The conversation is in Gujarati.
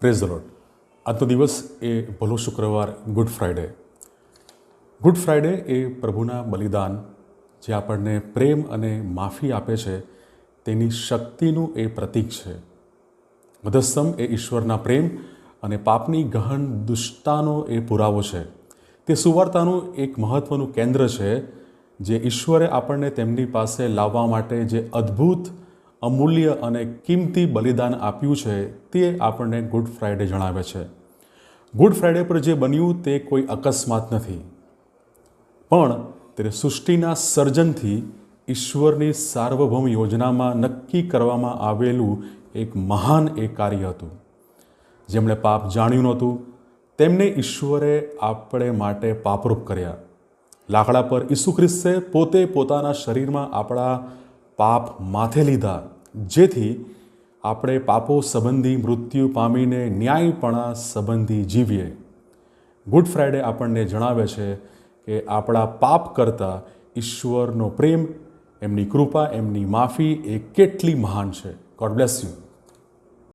Praise the lord. આજનો દિવસ એ ભલો શુક્રવાર, ગુડ ફ્રાઈડે. ગુડ ફ્રાઈડે એ પ્રભુના બલિદાન, જે આપણને પ્રેમ અને માફી આપે છે, તેની શક્તિનું એ પ્રતીક છે. મધ્યસ્થમ એ ઈશ્વરના પ્રેમ અને પાપની ગહન દુષ્ટતાનો એ પુરાવો છે. તે સુવાર્તાનું એક મહત્ત્વનું કેન્દ્ર છે, જે ઈશ્વરે આપણને તેમની પાસે લાવવા માટે જે અદ્ભુત, અમૂલ્ય અને કિંમતી બલિદાન આપ્યું છે, તે આપણને ગુડ ફ્રાઈડે જણાવે છે. ગુડ ફ્રાઈડે પર જે બન્યું તે કોઈ અકસ્માત નથી, પણ તે સૃષ્ટિના સર્જનથી ઈશ્વરની સાર્વભૌમ યોજનામાં નક્કી કરવામાં આવેલું એક મહાન એ કાર્ય હતું. જેમણે પાપ જાણ્યું નહોતું તેમને ઈશ્વરે આપણે માટે પાપરૂપ કર્યા. લાકડા પર ઈસુ ખ્રિસ્તે પોતે પોતાના શરીરમાં આપણા પાપ માથે લીધા, જેથી આપણે પાપો સંબંધી મૃત્યુ પામીને ન્યાયપણા સંબંધી જીવીએ. ગુડ ફ્રાઈડે આપણને જણાવે છે કે આપણા પાપ કરતાં ઈશ્વરનો પ્રેમ, એમની કૃપા, એમની માફી એ કેટલી મહાન છે. God bless you.